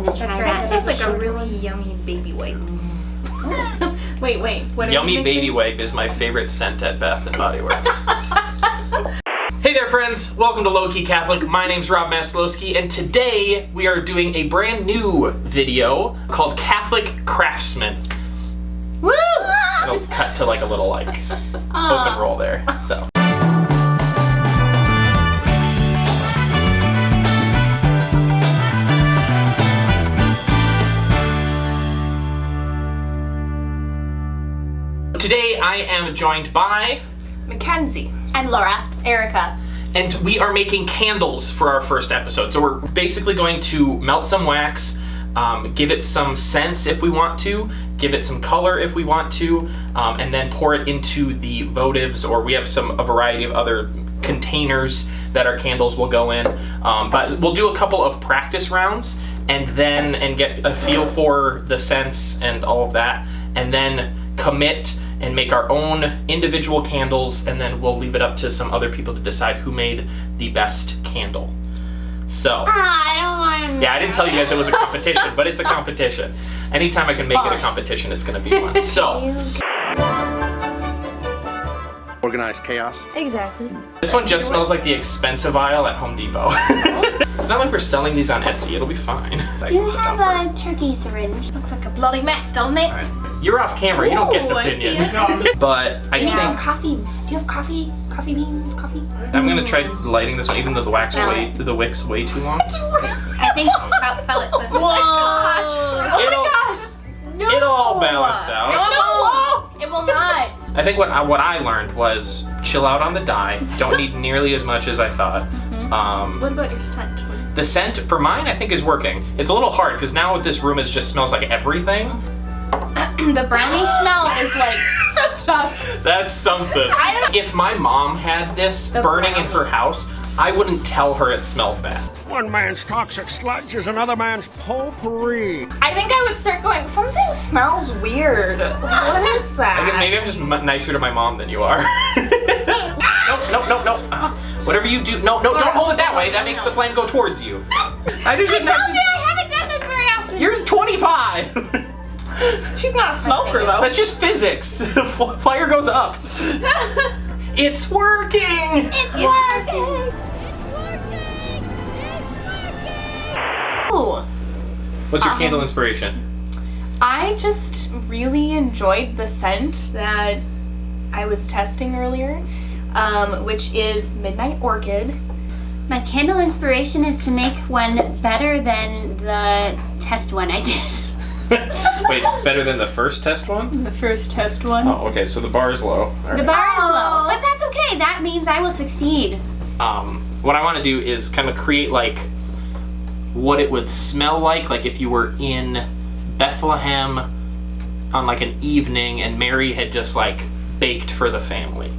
gonna try that. That's like a really yummy baby wipe. Wait. What Yummy baby wipe is my favorite scent at Bath & Body Works. Hey there friends, welcome to Low Key Catholic. My name's Rob Maslowski and today we are doing a brand new video called Catholic Craftsman. Woo! It'll cut to like a little like open roll there, so. Today I am joined by Mackenzie. I'm Laura. Erica. and we are making candles for our first episode. So we're basically going to melt some wax, give it some scents if we want to, give it some color if we want to, and then pour it into the votives, or we have a variety of other containers that our candles will go in. But we'll do a couple of practice rounds and get a feel for the scents and all of that, and then commit and make our own individual candles, and then we'll leave it up to some other people to decide who made the best candle. So, I don't want to. yeah, I didn't tell you guys it was a competition, but it's a competition. Anytime I can make it a competition, it's gonna be fun. So, Organized chaos. Exactly. this one just smells like the expensive aisle at Home Depot. It's not like we're selling these on Etsy, it'll be fine. Do you have a turkey syringe? Looks like a bloody mess, doesn't it? Alright. You're off camera, you don't get an Ooh, I opinion. see. But I Do you have think coffee? Do you have coffee? Coffee beans? Coffee? I'm gonna try lighting this one, even though the wick's way too long. I think fell it. Whoa! No! It'll all balance out. No! It will not. I think what I learned was chill out on the dye. Don't need nearly as much as I thought. What about your scent? The scent for mine I think is working. It's a little hard because now this room just smells like everything. The brownie smell is like stuff. That's something. If my mom had this burning in her house, I wouldn't tell her it smelled bad. One man's toxic sludge is another man's potpourri. I think I would start going, something smells weird. Like, what is that? I guess maybe I'm just nicer to my mom than you are. No. Whatever you do, no, don't hold it that way. That makes the flame go towards you. I haven't done this very often. You're 25. She's not a smoker though. That's just physics. Fire goes up. It's working. It's working. Ooh. What's your candle inspiration? I just really enjoyed the scent that I was testing earlier, which is Midnight Orchid. My candle inspiration is to make one better than the test one I did. Wait, better than the first test one? The first test one. Oh, okay, so the bar is low. All The right. bar is low, but that's okay. That means I will succeed. What I want to do is kind of create like what it would smell like if you were in Bethlehem on like an evening and Mary had just like baked for the family.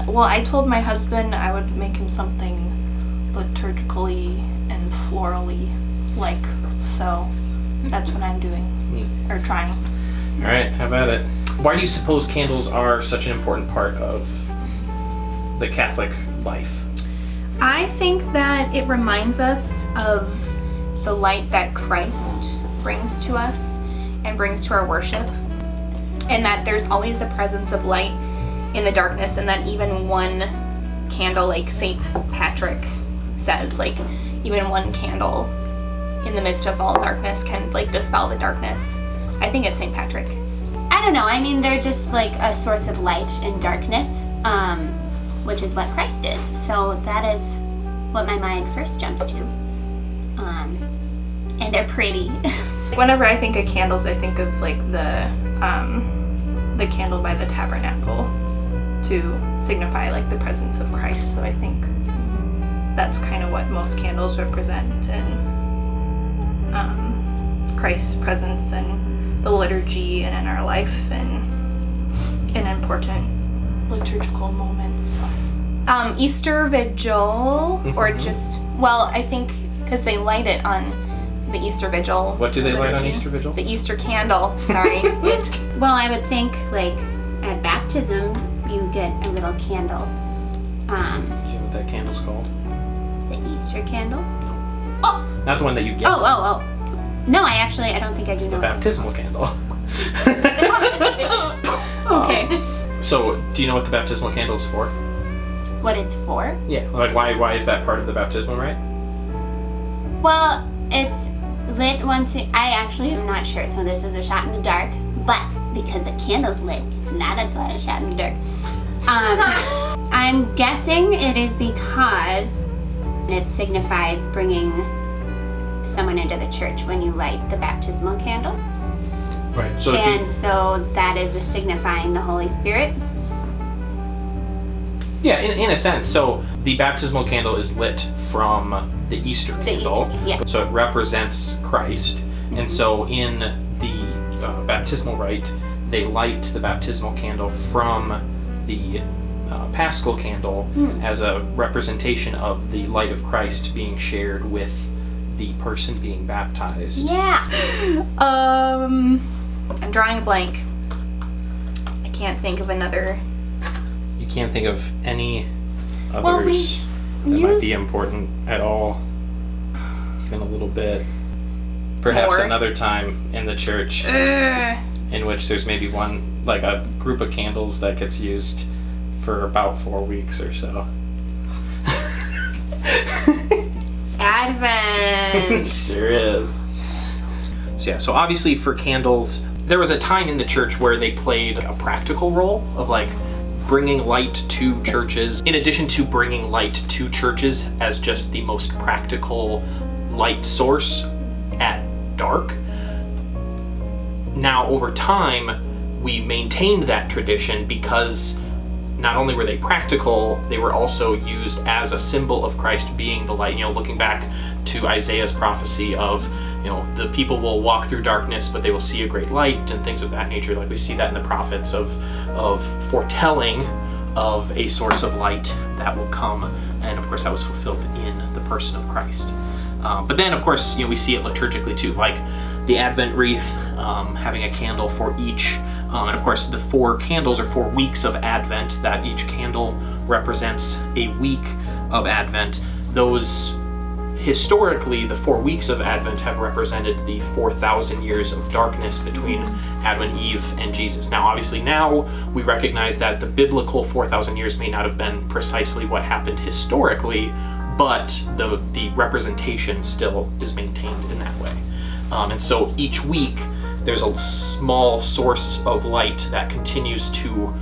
Well, I told my husband I would make him something liturgically and florally like, so that's what I'm doing, or trying. All right, how about it? Why do you suppose candles are such an important part of the Catholic life? I think that it reminds us of the light that Christ brings to us and brings to our worship, and that there's always a presence of light in the darkness, and that even one candle, like St. Patrick says, like even one candle in the midst of all darkness can like dispel the darkness. I think it's St. Patrick. I don't know. I mean, they're just like a source of light in darkness, which is what Christ is. So that is what my mind first jumps to. And they're pretty. Whenever I think of candles, I think of like the candle by the tabernacle to signify like the presence of Christ. So I think that's kind of what most candles represent, and Christ's presence in the liturgy and in our life and in important liturgical moments. Easter Vigil, or just, well, I think because they light it on the Easter Vigil. What do they light on liturgy. Easter Vigil? The Easter candle, sorry. Well, I would think like at baptism you get a little candle. Do you know what that candle's called? The Easter candle. Not the one that you get. Oh. No, I don't think I do It's the know. baptismal candle. Okay. So, do you know what the baptismal candle is for? What it's for? Yeah. Like, why is that part of the baptismal rite? Well, it's lit once. I actually am not sure. So this is a shot in the dark, but because the candle's lit, it's not a shot in the dark. I'm guessing it is because it signifies bringing someone into the church when you light the baptismal candle. Right. So, So that is signifying the Holy Spirit. yeah, in a sense. So the baptismal candle is lit from the Easter candle. Yeah. So it represents Christ. And so in the baptismal rite, they light the baptismal candle from the Paschal candle as a representation of the light of Christ being shared with the person being baptized. Yeah. I'm drawing a blank. I can't think of another. You can't think of any Well, others that might use- be important at all, even a little bit. Perhaps More. another time in the church in which there's maybe one, like a group of candles that gets used for about 4 weeks or so. Advent. Sure is. So yeah, so obviously for candles, there was a time in the church where they played a practical role of like bringing light to churches, in addition to bringing light to churches as just the most practical light source at dark. Now over time, we maintained that tradition because not only were they practical, they were also used as a symbol of Christ being the light. You know, looking back to Isaiah's prophecy of, you know, the people will walk through darkness, but they will see a great light and things of that nature. Like we see that in the prophets of foretelling of a source of light that will come. And of course that was fulfilled in the person of Christ. But then of course, you know, we see it liturgically too, like the Advent wreath, having a candle for each. And of course, the 4 candles are 4 weeks of Advent, that each candle represents a week of Advent. Those, historically, the 4 weeks of Advent have represented the 4,000 years of darkness between Adam and Eve and Jesus. Now, obviously, now we recognize that the biblical 4,000 years may not have been precisely what happened historically, but the representation still is maintained in that way. And so each week, there's a small source of light that continues to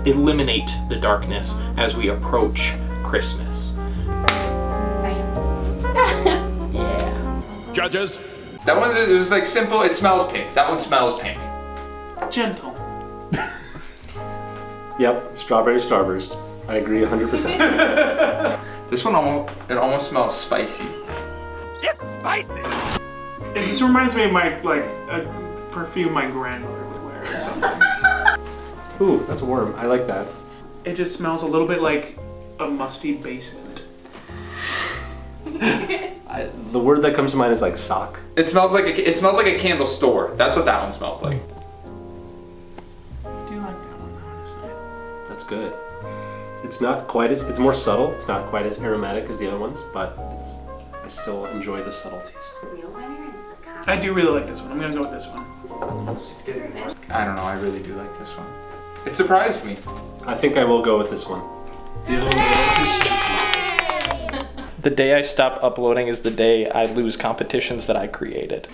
eliminate the darkness as we approach Christmas. Yeah. Judges. That one, it was like simple. It smells pink. That one smells pink. It's gentle. Yep, strawberry starburst. I agree 100%. This one almost smells spicy. It just reminds me of a perfume my grandmother would wear or something. Ooh, that's warm. I like that. It just smells a little bit like a musty basement. The word that comes to mind is like sock. It smells like a candle store. That's what that one smells like. I do like that one, honestly. That's good. It's not quite as, it's more subtle. It's not quite as aromatic as the other ones, but I still enjoy the subtleties. I do really like this one. I'm gonna go with this one. I don't know. I really do like this one. It surprised me. I think I will go with this one. The other one was too sweet. The day I stop uploading is the day I lose competitions that I created.